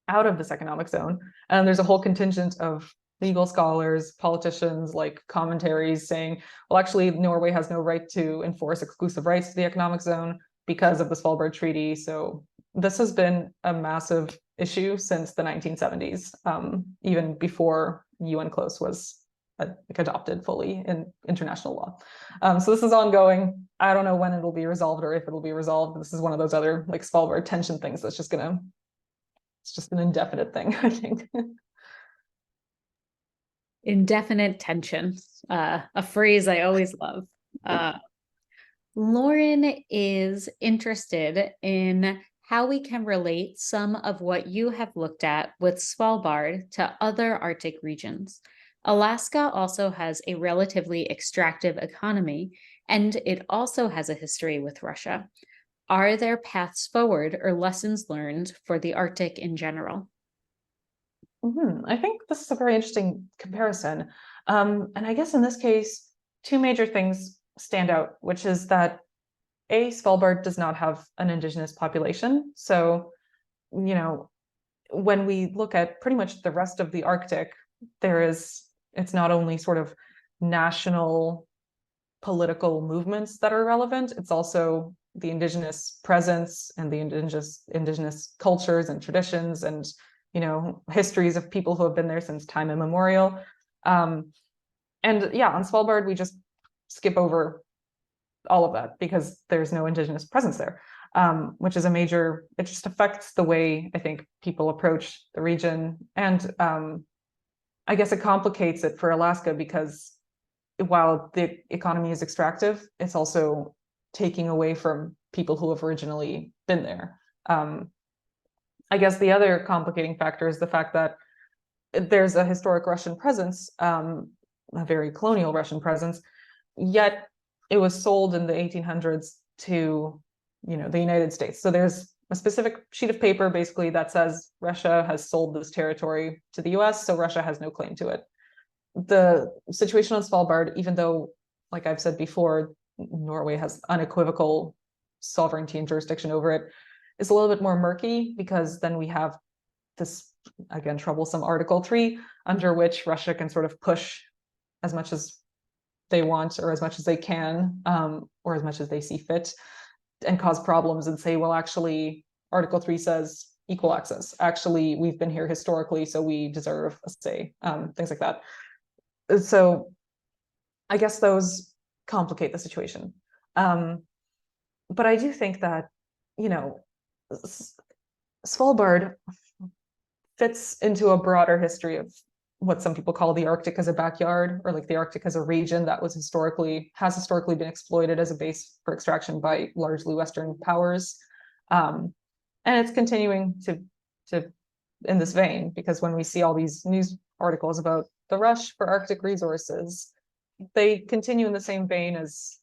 out of this economic zone. And there's a whole contingent of legal scholars, politicians, like commentaries saying, well, actually, Norway has no right to enforce exclusive rights to the economic zone because of the Svalbard Treaty. So this has been a massive issue since the 1970s, even before UNCLOS was adopted fully in international law. So this is ongoing. I don't know when it'll be resolved or if it'll be resolved. This is one of those other like Svalbard tension things that's just it's just an indefinite thing, I think. Indefinite tension, a phrase I always love. Lauren is interested in how we can relate some of what you have looked at with Svalbard to other Arctic regions. Alaska also has a relatively extractive economy, and it also has a history with Russia. Are there paths forward or lessons learned for the Arctic in general? I think this is a very interesting comparison. And I guess in this case, two major things stand out, which is that Svalbard does not have an indigenous population. So, you know, when we look at pretty much the rest of the Arctic, it's not only sort of national political movements that are relevant, it's also the indigenous presence and the indigenous cultures and traditions and histories of people who have been there since time immemorial. And yeah, on Svalbard, we just skip over all of that because there's no indigenous presence there, which is it just affects the way I think people approach the region. And I guess it complicates it for Alaska because while the economy is extractive, it's also taking away from people who have originally been there. I guess the other complicating factor is the fact that there's a historic Russian presence, a very colonial Russian presence, yet it was sold in the 1800s to, the United States. So there's a specific sheet of paper basically that says Russia has sold this territory to the US, so Russia has no claim to it. The situation on Svalbard, even though, like I've said before, Norway has unequivocal sovereignty and jurisdiction over it, is a little bit more murky because then we have this, again, troublesome Article 3, under which Russia can sort of push as much as they want or as much as they can, or as much as they see fit, and cause problems and say, well, actually, Article 3 says equal access. Actually, we've been here historically, so we deserve a say, things like that. So I guess those complicate the situation. But I do think that, Svalbard fits into a broader history of what some people call the Arctic as a backyard, or like the Arctic as a region that has historically been exploited as a base for extraction by largely Western powers. And it's continuing to in this vein, because when we see all these news articles about the rush for Arctic resources, they continue in the same vein as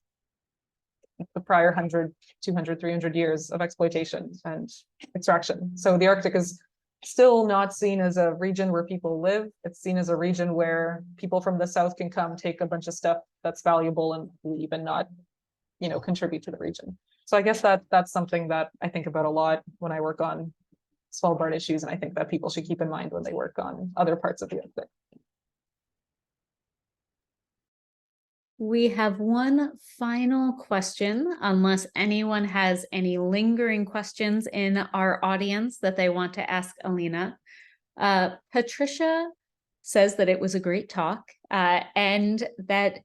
the prior 100, 200, 300 years of exploitation and extraction. So the Arctic is still not seen as a region where people live. It's seen as a region where people from the south can come take a bunch of stuff that's valuable and leave and not, contribute to the region. So I guess that's something that I think about a lot when I work on Svalbard issues, and I think that people should keep in mind when they work on other parts of the Arctic. We have one final question, unless anyone has any lingering questions in our audience that they want to ask Alina. Patricia says that it was a great talk, and that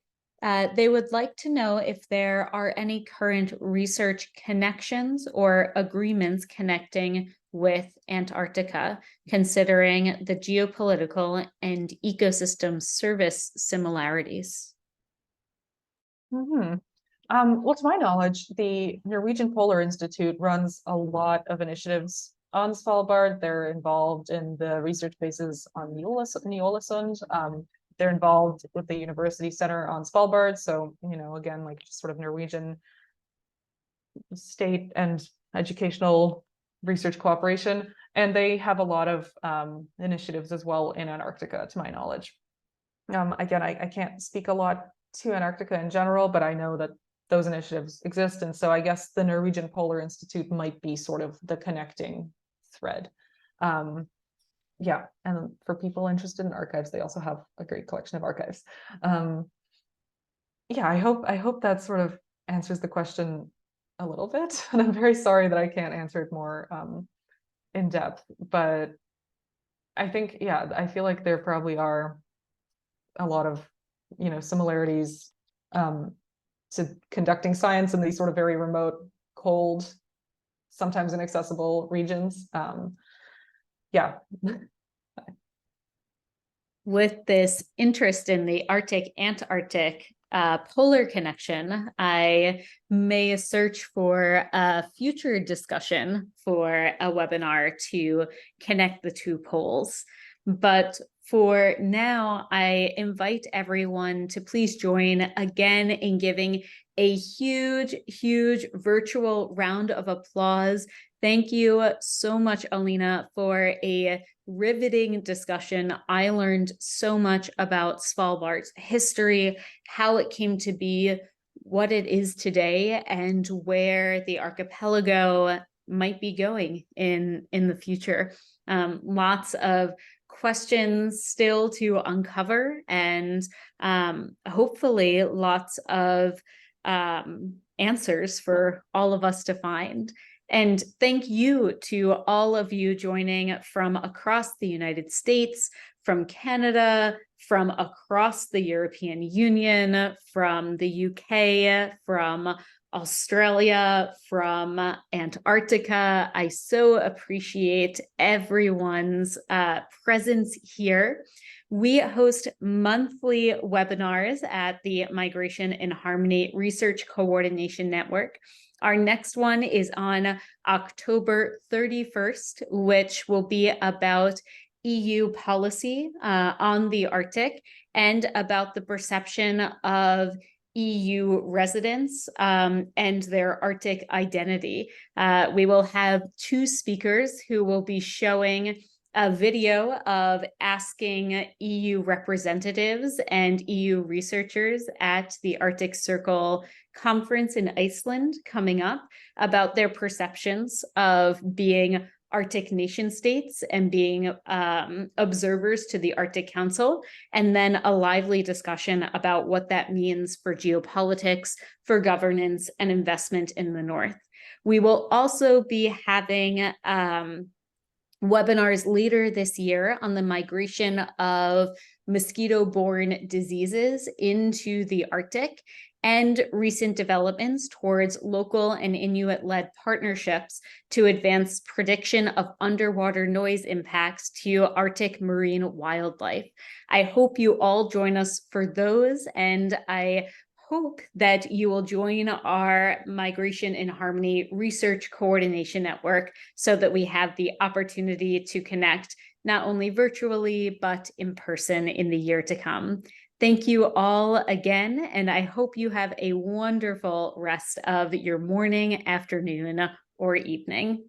they would like to know if there are any current research connections or agreements connecting with Antarctica, considering the geopolitical and ecosystem service similarities. Well, to my knowledge, the Norwegian Polar Institute runs a lot of initiatives on Svalbard. They're involved in the research bases on Ny-Ålesund. They're involved with the University Center on Svalbard. So, again, like just sort of Norwegian state and educational research cooperation. And they have a lot of initiatives as well in Antarctica, to my knowledge. Again, I can't speak a lot to Antarctica in general, but I know that those initiatives exist. And so I guess the Norwegian Polar Institute might be sort of the connecting thread. Yeah, and for people interested in archives, they also have a great collection of archives. Yeah, I hope that sort of answers the question a little bit. And I'm very sorry that I can't answer it more in depth, but I think, yeah, I feel like there probably are a lot of similarities to conducting science in these sort of very remote, cold, sometimes inaccessible regions. Yeah. With this interest in the Arctic, Antarctic polar connection, I may search for a future discussion for a webinar to connect the two poles. But for now, I invite everyone to please join again in giving a huge, huge virtual round of applause. Thank you so much, Alina, for a riveting discussion. I learned so much about Svalbard's history, how it came to be what it is today, and where the archipelago might be going in the future. Lots of questions still to uncover, and hopefully lots of answers for all of us to find. And thank you to all of you joining from across the United States, from Canada, from across the European Union, from the UK, from Australia, from Antarctica. I so appreciate everyone's presence here. We host monthly webinars at the Migration in Harmony Research Coordination Network. Our next one is on October 31st, which will be about EU policy on the Arctic and about the perception of EU residents and their Arctic identity. We will have two speakers who will be showing a video of asking EU representatives and EU researchers at the Arctic Circle conference in Iceland coming up about their perceptions of being Arctic nation states and being observers to the Arctic Council, and then a lively discussion about what that means for geopolitics, for governance, and investment in the North. We will also be having webinars later this year on the migration of mosquito-borne diseases into the Arctic and recent developments towards local and Inuit-led partnerships to advance prediction of underwater noise impacts to Arctic marine wildlife. I hope you all join us for those, and I hope that you will join our Migration in Harmony Research Coordination Network so that we have the opportunity to connect not only virtually, but in person in the year to come. Thank you all again, and I hope you have a wonderful rest of your morning, afternoon, or evening.